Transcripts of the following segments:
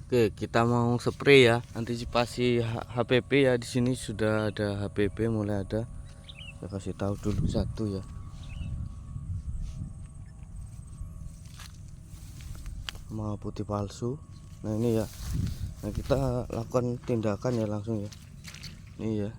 Oke, kita mau spray ya, antisipasi HPP ya. Di sini sudah ada HPP, mulai ada. Saya kasih tahu dulu satu ya. Sama putih palsu. Nah ini ya. Nah kita lakukan tindakan ya langsung ya. Ini ya.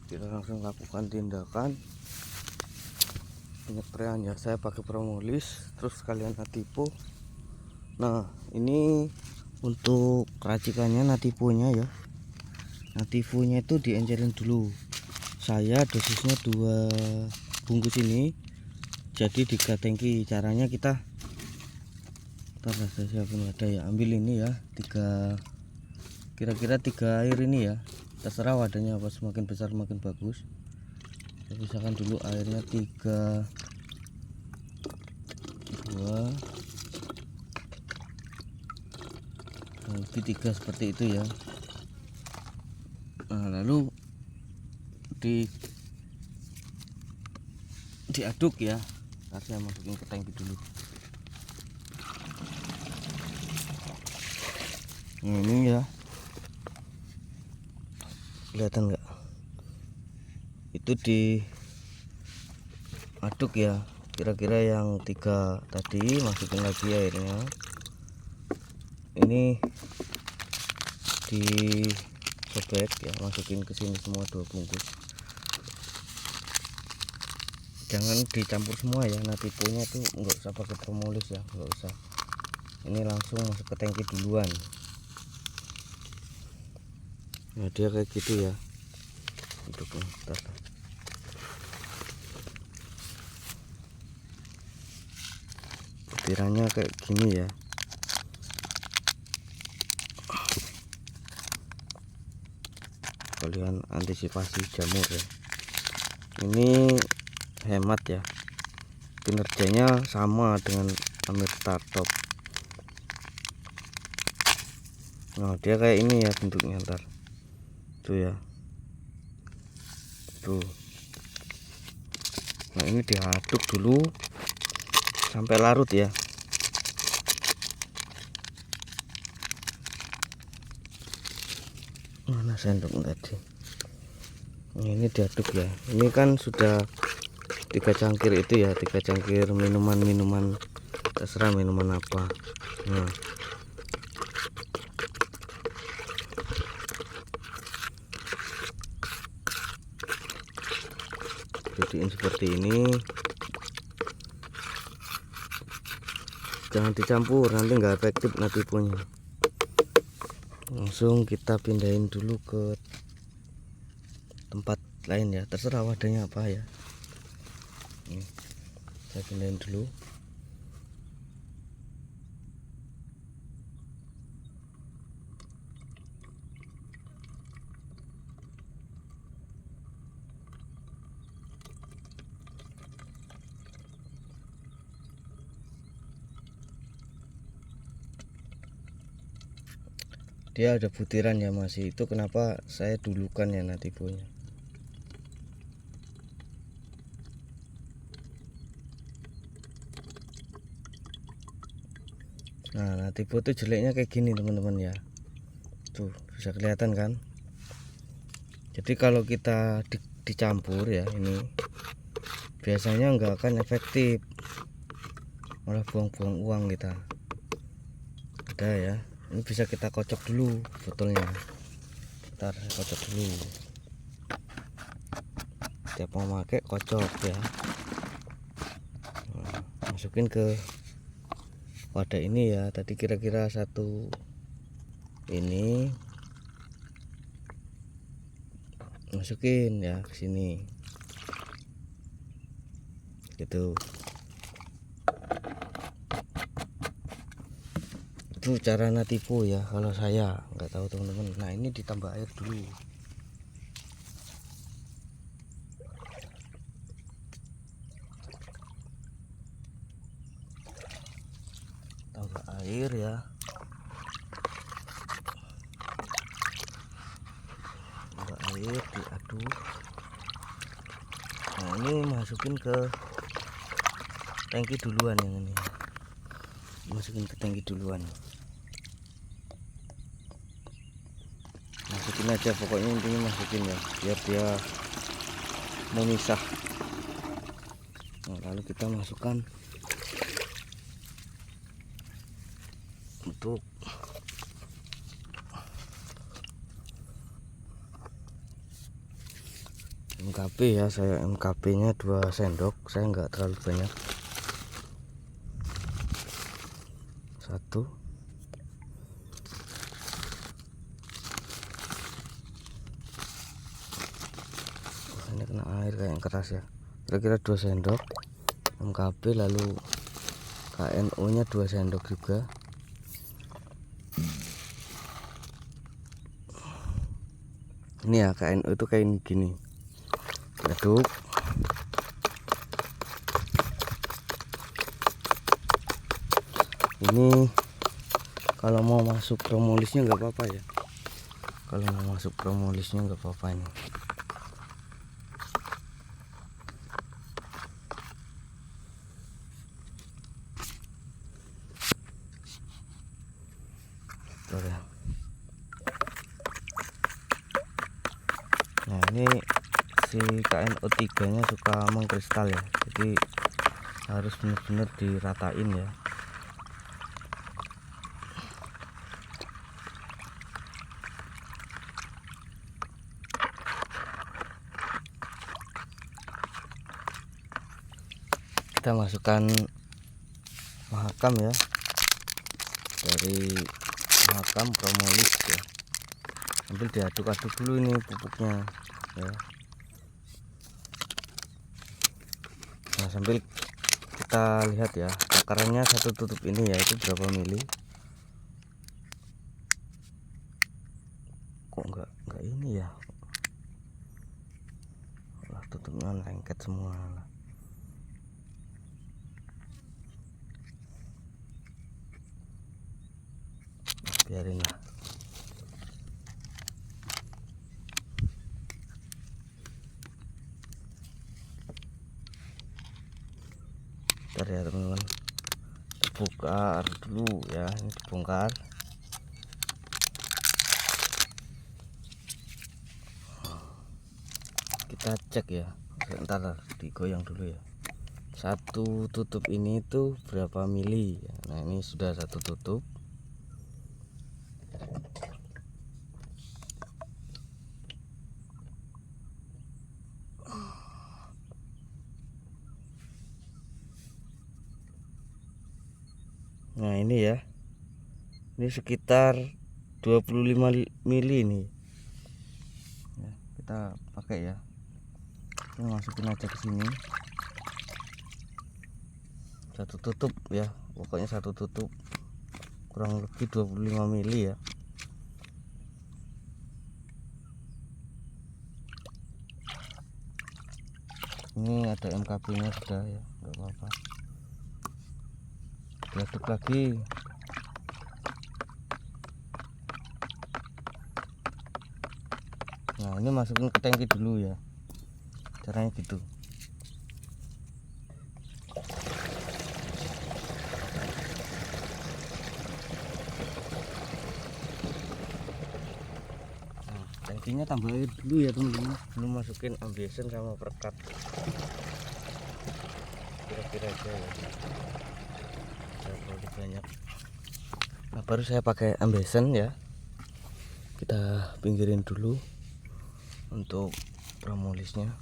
Kita langsung lakukan tindakan penyeprayan ya. Saya pakai Promolis, terus kalian Nativo. Nah ini untuk racikannya Nativonya ya. Nativonya itu diencerin dulu. Saya dosisnya 2 bungkus ini, jadi 3 tangki. Caranya kita saya siapin wadah ya. Ambil ini ya, kira-kira 3 air ini ya. Terserah wadahnya apa, semakin besar semakin bagus. Saya pisahkan dulu airnya 3, 2, lebih 3 seperti itu ya. Nah lalu diaduk ya. Ntar saya masukin ke tangki dulu. Nah, ini ya, kelihatan nggak? Itu diaduk ya. Kira-kira yang 3 tadi masukin lagi airnya. Ini disobek ya, masukin ke sini semua 2 bungkus. Jangan dicampur semua ya. Nativonya tuh nggak usah pakai Promolis ya, nggak usah. Ini langsung masuk ke tangki duluan. Nah dia kayak gitu ya. Untuk butirannya kayak gini ya. Kalian antisipasi jamur ya. Ini hemat ya, kinerjanya sama dengan Amir Startop. Nah dia kayak ini ya bentuknya, ntar tuh ya tuh. Nah ini diaduk dulu sampai larut ya. Mana sendok tadi? Ini diaduk ya. Ini kan sudah 3 cangkir itu ya, 3 cangkir minuman terserah minuman apa. Nah jadiin seperti ini. Jangan dicampur, nanti nggak efektif Nativonya. Langsung kita pindahin dulu ke tempat lain ya, terserah wadahnya apa ya. Nih, saya pindahin dulu. Dia ada butiran ya masih, itu kenapa saya dulukan ya Nativonya. Nah Nativo tuh jeleknya kayak gini teman-teman ya, tuh bisa kelihatan kan. Jadi kalau kita dicampur ya, ini biasanya nggak akan efektif, malah buang-buang uang kita. Ada ya, ini bisa kita kocok dulu botolnya. Ntar saya kocok dulu, tiap mau pakai kocok ya. Nah, masukin ke wadah ini ya, tadi kira-kira 1 ini, masukin ya ke sini gitu. Itu cara Nativo ya, kalau saya nggak tahu teman-teman. Nah ini ditambah air dulu. Tambah air ya. Tambah air, diaduk. Nah ini masukin ke tangki duluan yang ini. Masukin ke tangki duluan. masukin aja, pokoknya intinya masukin ya, biar dia memisah. Nah, lalu kita masukkan untuk MKP ya. Saya MKP nya 2 sendok, saya enggak terlalu banyak, 1. Ini kena air kayak keras ya, kira-kira 2 sendok MKP, lalu KNO nya 2 sendok juga. Ini ya, KNO itu kayak gini, aduk. Ini kalau mau masuk propolisnya nggak apa-apa ya, kalau mau masuk propolisnya nggak apa-apa ini. Ya. Nah ini si KNO3 nya suka mengkristal ya, jadi harus benar-benar diratain ya. Kita masukkan mahakam ya, dari mahakam propolis ya, sambil diaduk-aduk dulu ini pupuknya ya. Nah sambil kita lihat ya takarannya satu tutup ini ya, itu berapa mili. Kok enggak ini ya, lah tutupnya lengket semua lah. Biarin lah. Bentar ya teman-teman, bongkar dulu ya, ini dibongkar. Kita cek ya, sebentar digoyang dulu ya. Satu tutup ini tuh berapa mili ya. Nah ini sudah satu tutup. Nah ini ya, ini sekitar 25 mili nih ya, kita pakai ya. Ini masukin aja ke sini, satu tutup ya, pokoknya satu tutup kurang lebih 25 mili ya. Ini ada MKB nya sudah ya, nggak apa-apa, diaduk lagi. Nah ini masukin ke tangki dulu ya, caranya gitu. Nah, tangkinya tambah air dulu ya teman-teman, belum masukin ambeien sama perekat, kira-kira aja ya, terlalu banyak. Nah baru saya pakai ambeien ya, kita pinggirin dulu untuk propolisnya.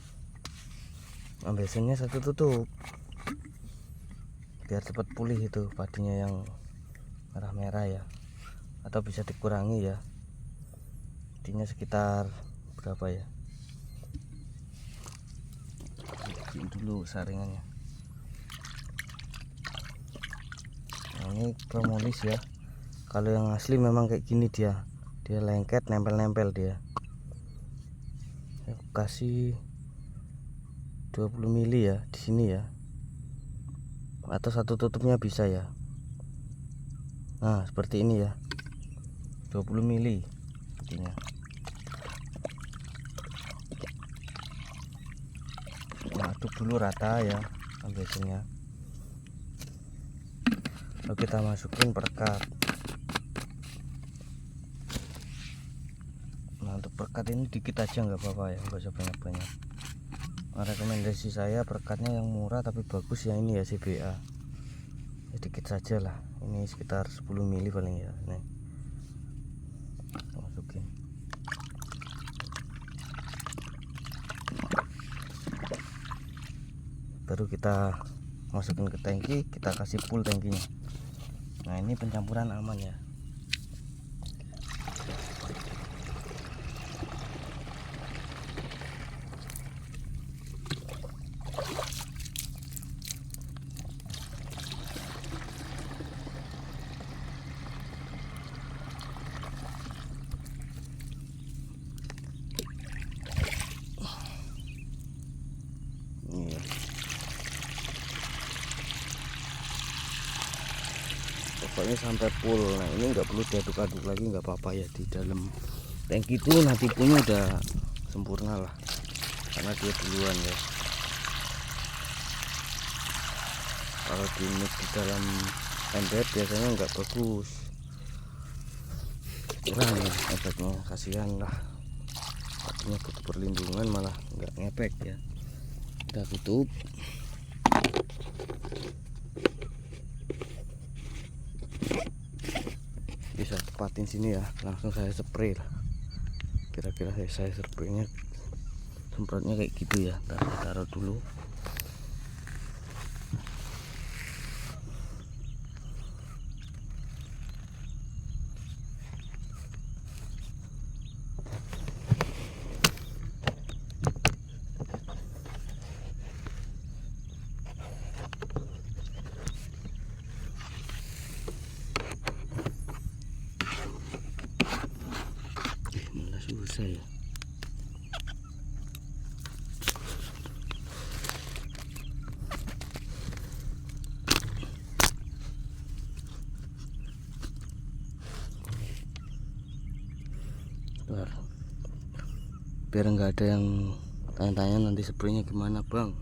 Ambeiennya satu tutup biar cepat pulih itu padinya yang merah-merah ya, atau bisa dikurangi ya, intinya sekitar berapa ya, bikin dulu saringannya. Nah ini propolis ya, kalau yang asli memang kayak gini, dia lengket, nempel-nempel dia. Saya kasih 20 mili ya di sini ya, atau satu tutupnya bisa ya. Nah seperti ini ya, 20 mili intinya. Nah, aduk dulu rata ya ambeiennya, lalu kita masukin perekat. Nah perekat ini dikit aja nggak apa-apa ya, nggak usah banyak-banyak. Rekomendasi saya perekatnya yang murah tapi bagus ya ini ya, CBA. Sedikit saja lah, ini sekitar 10 mili paling ya. Nih masukin, baru kita masukin ke tangki, kita kasih full tangkinya. Nah ini pencampuran aman ya. Iya. Pokoknya sampai full. Nah ini nggak perlu diaduk-aduk lagi, nggak apa-apa ya. Di dalam tangki itu nanti punya udah sempurna lah, karena dia duluan ya. Kalau di mix di dalam ember biasanya nggak bagus, kurang ya efeknya, kasihan lah. Artinya butuh perlindungan malah nggak ngepek ya. Kita tutup. Bisa tepatin sini ya, langsung saya spray lah. Kira-kira saya spraynya, semprotnya kayak gitu ya. Ntar saya taruh dulu. Malah susah ya. Biar nggak ada yang tanya-tanya nanti spraynya gimana bang.